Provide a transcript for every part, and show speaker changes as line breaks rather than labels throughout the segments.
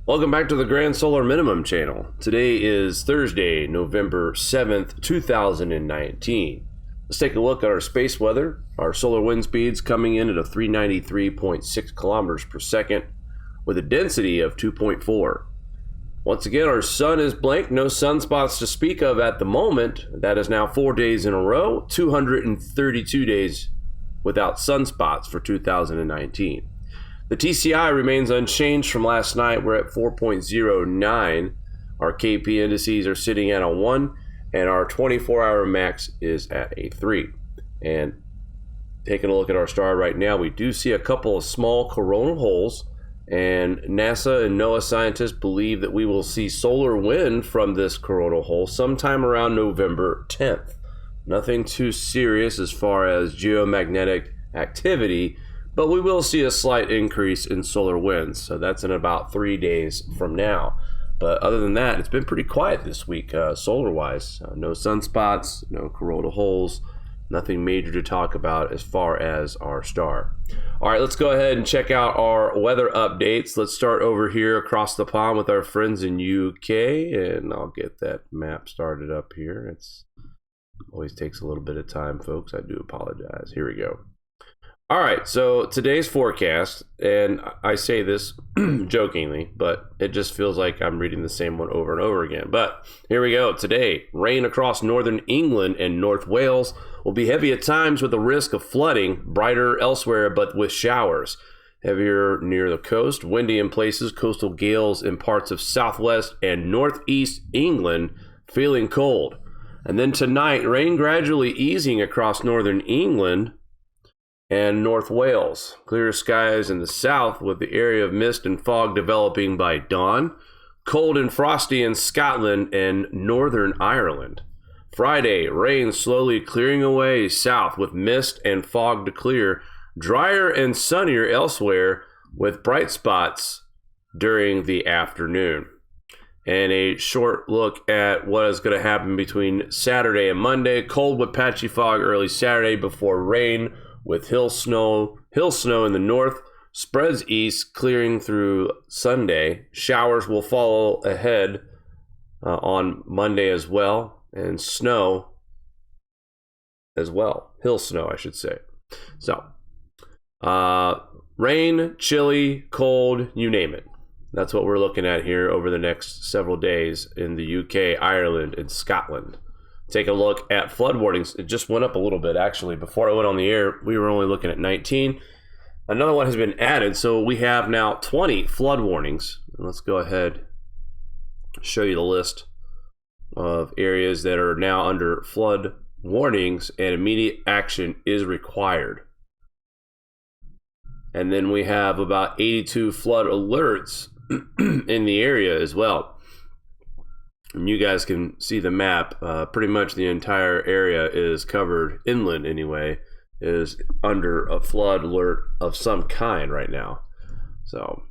Welcome back to the Grand Solar Minimum channel. Today is Thursday, November 7th, 2019. Let's take a look at our space weather. Our solar wind speeds coming in at a 393.6 kilometers per second with a density of 2.4. Once again, our sun is blank, no sunspots to speak of at the moment. That is now 4 days in a row, 232 days without sunspots for 2019. The TCI remains unchanged from last night. We're at 4.09. Our KP indices are sitting at a 1, and our 24-hour max is at a 3. And taking a look at our star right now, we do see a couple of small coronal holes, and NASA and NOAA scientists believe that we will see solar wind from this coronal hole sometime around November 10th. Nothing too serious as far as geomagnetic activity, but we will see a slight increase in solar winds. So that's in about 3 days from now. But other than that, it's been pretty quiet this week, solar-wise. No sunspots, no coronal holes, nothing major to talk about as far as our star. All right, let's go ahead and check out our weather updates. Let's start over here across the pond with our friends in UK, and I'll get that map started up here. It's always takes a little bit of time, folks. I do apologize. Here we go. All right, so today's forecast, and I say this jokingly, but it just feels like I'm reading the same one over and over again. But here we go. Today, rain across northern England and North Wales will be heavy at times with a risk of flooding, brighter elsewhere, but with showers. Heavier near the coast, windy in places, coastal gales in parts of southwest and northeast England, feeling cold. And then tonight, rain gradually easing across northern England and North Wales. Clear skies in the south with the area of mist and fog developing by dawn. Cold and frosty in Scotland and Northern Ireland. Friday, rain slowly clearing away south with mist and fog to clear. Drier and sunnier elsewhere with bright spots during the afternoon. And a short look at what is going to happen between Saturday and Monday. Cold with patchy fog early Saturday before rain with hill snow in the north, spreads east, clearing through Sunday. Showers will follow ahead on Monday as well, and snow as well. Hill snow, I should say. So, rain, chilly, cold, you name it. That's what we're looking at here over the next several days in the UK, Ireland, and Scotland. Take a look at flood warnings. It just went up a little bit, actually. Before I went on the air, we were only looking at 19. Another one has been added, so we have now 20 flood warnings. And let's go ahead and show you the list of areas that are now under flood warnings and immediate action is required. And then we have about 82 flood alerts in the area as well. And you guys can see the map. Pretty much the entire area is covered, inland anyway, is under a flood alert of some kind right now. So,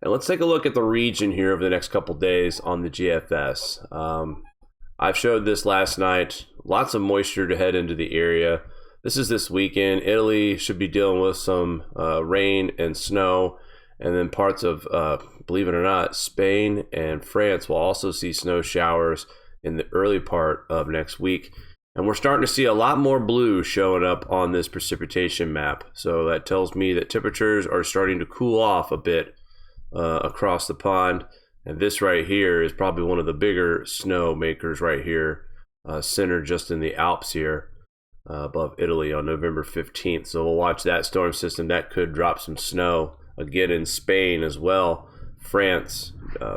and let's take a look at the region here over the next couple days on the GFS. I've showed this last night. Lots of moisture to head into the area. This is this weekend. Italy should be dealing with some rain and snow. And then parts of, believe it or not, Spain and France will also see snow showers in the early part of next week. And we're starting to see a lot more blue showing up on this precipitation map. So that tells me that temperatures are starting to cool off a bit across the pond. And this right here is probably one of the bigger snow makers right here, centered just in the Alps here above Italy on November 15th. So we'll watch that storm system. That could drop some snow. Again in Spain as well, France,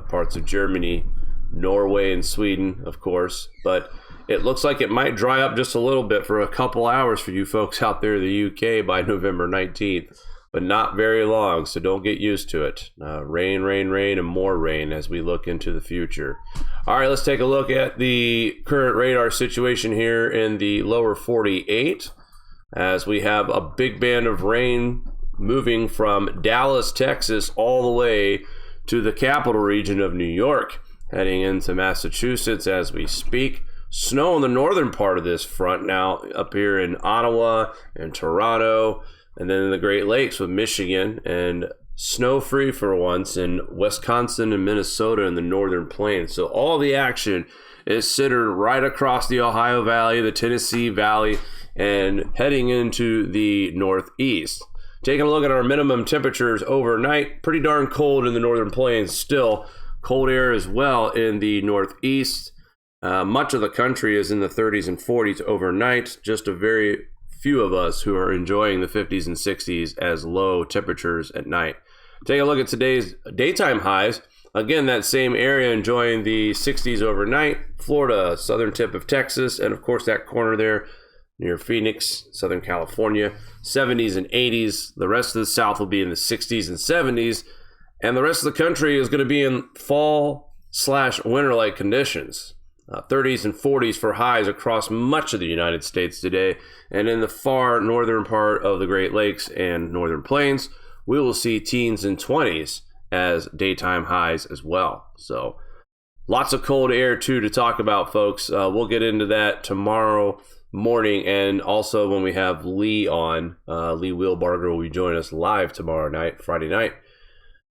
parts of Germany, Norway and Sweden, of course. But it looks like it might dry up just a little bit for a couple hours for you folks out there in the UK by November 19th, but not very long, so don't get used to it. Rain, rain, rain, and more rain as we look into the future. All right, let's take a look at the current radar situation here in the lower 48 as we have a big band of rain moving from Dallas, Texas, all the way to the capital region of New York, heading into Massachusetts as we speak. Snow in the northern part of this front now, up here in Ottawa and Toronto, and then in the Great Lakes with Michigan and snow-free for once in Wisconsin and Minnesota in the northern plains. So all the action is centered right across the Ohio Valley, the Tennessee Valley, and heading into the northeast. Taking a look at our minimum temperatures overnight, pretty darn cold in the northern plains still. Cold air as well in the northeast. Much of the country is in the 30s and 40s overnight. Just a very few of us who are enjoying the 50s and 60s as low temperatures at night. Take a look at today's daytime highs. Again, that same area enjoying the 60s overnight. Florida, southern tip of Texas, and of course that corner there near Phoenix, Southern California, 70s and 80s. The rest of the South will be in the 60s and 70s. And the rest of the country is going to be in fall/winter-like conditions. 30s and 40s for highs across much of the United States today. And in the far northern part of the Great Lakes and northern plains, we will see teens and 20s as daytime highs as well. So lots of cold air too to talk about, folks. We'll get into that tomorrow morning, and also when we have Lee on. Lee Wheelbarger will be joining us live tomorrow night, Friday night.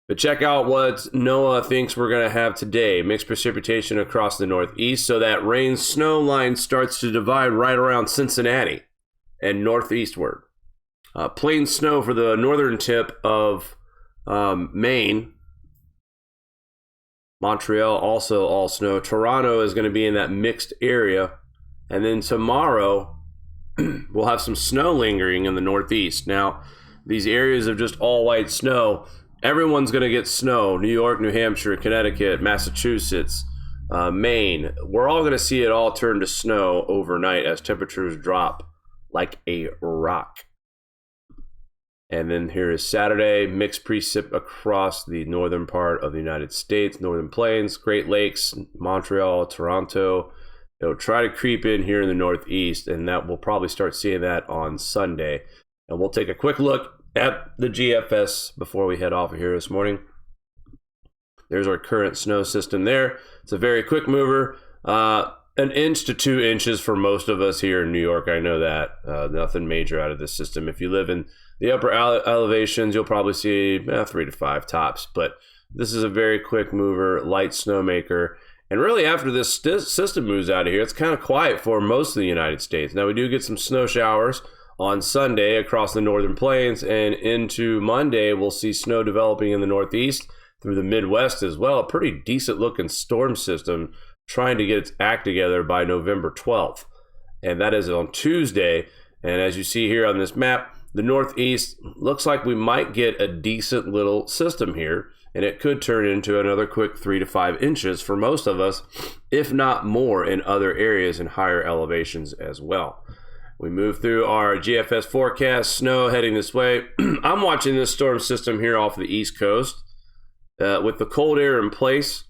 But check out what NOAA thinks we're going to have today. Mixed precipitation across the northeast, so that rain-snow line starts to divide right around Cincinnati and northeastward. Plain snow for the northern tip of Maine. Montreal also all snow. Toronto is going to be in that mixed area. And then tomorrow, we'll have some snow lingering in the northeast. Now, these areas of just all white snow, everyone's going to get snow. New York, New Hampshire, Connecticut, Massachusetts, Maine. We're all going to see it all turn to snow overnight as temperatures drop like a rock. And then here is Saturday, mixed precip across the northern part of the United States, northern plains, Great Lakes, Montreal, Toronto. It'll try to creep in here in the northeast, and that we'll probably start seeing that on Sunday. And we'll take a quick look at the GFS before we head off of here this morning. There's our current snow system there. It's a very quick mover. 1 inch to 2 inches for most of us here in New York. I know that. Nothing major out of this system. If you live in the upper elevations, you'll probably see 3 to 5 tops. But this is a very quick mover, light snowmaker. And really, after this system moves out of here, it's kind of quiet for most of the United States. Now, we do get some snow showers on Sunday across the northern plains, and into Monday, we'll see snow developing in the northeast through the Midwest as well. A pretty decent looking storm system trying to get its act together by November 12th. And that is on Tuesday. And as you see here on this map, the northeast looks like we might get a decent little system here. And it could turn into another quick 3 to 5 inches for most of us, if not more in other areas and higher elevations as well. We move through our GFS forecast, snow heading this way. I'm watching this storm system here off the East Coast. With the cold air in place,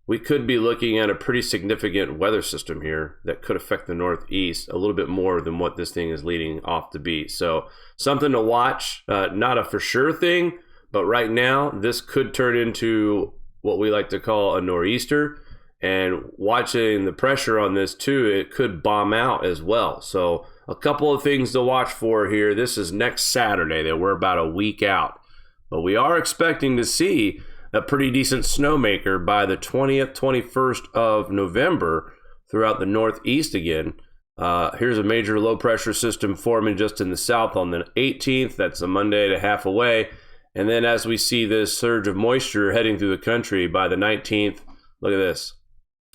we could be looking at a pretty significant weather system here that could affect the Northeast a little bit more than what this thing is leading off to be. So something to watch, not a for sure thing, but right now this could turn into what we like to call a nor'easter. And watching the pressure on this too, it could bomb out as well. So a couple of things to watch for here. This is next Saturday, that we're about a week out. But we are expecting to see a pretty decent snowmaker by the 20th, 21st of November throughout the Northeast again. Here's a major low pressure system forming just in the south on the 18th. That's a Monday and a half away. And then as we see this surge of moisture heading through the country by the 19th, look at this.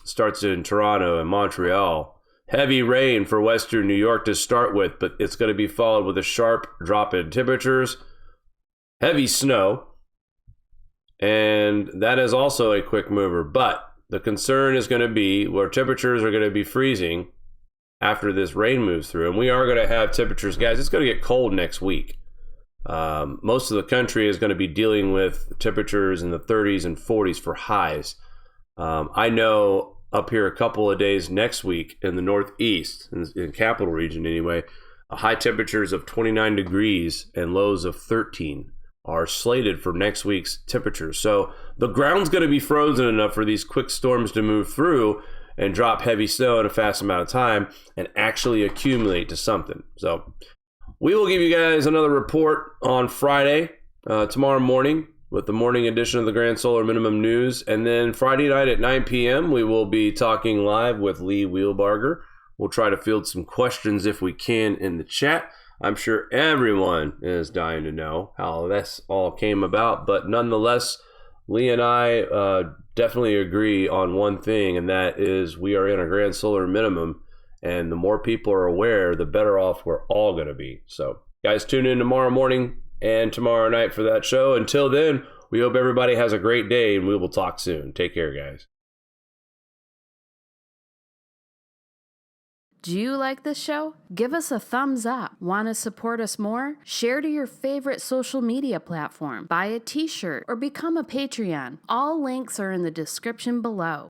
Starts in Toronto and Montreal. Heavy rain for western New York to start with, but it's going to be followed with a sharp drop in temperatures. Heavy snow. And that is also a quick mover. But the concern is going to be where temperatures are going to be freezing after this rain moves through. And we are going to have temperatures, guys, it's going to get cold next week. Most of the country is going to be dealing with temperatures in the 30s and 40s for highs. I know up here a couple of days next week in the Northeast, in capital region anyway, high temperatures of 29 degrees and lows of 13 are slated for next week's temperatures. So the ground's going to be frozen enough for these quick storms to move through and drop heavy snow in a fast amount of time and actually accumulate to something. So we will give you guys another report on Friday tomorrow morning with the morning edition of the Grand Solar Minimum News. And then Friday night at 9 p.m., we will be talking live with Lee Wheelbarger. We'll try to field some questions if we can in the chat. I'm sure everyone is dying to know how this all came about. But nonetheless, Lee and I definitely agree on one thing, and that is we are in a Grand Solar Minimum. And the more people are aware, the better off we're all going to be. So, guys, tune in tomorrow morning and tomorrow night for that show. Until then, we hope everybody has a great day, and we will talk soon. Take care, guys.
Do you like this show? Give us a thumbs up. Want to support us more? Share to your favorite social media platform. Buy a t-shirt or become a Patreon. All links are in the description below.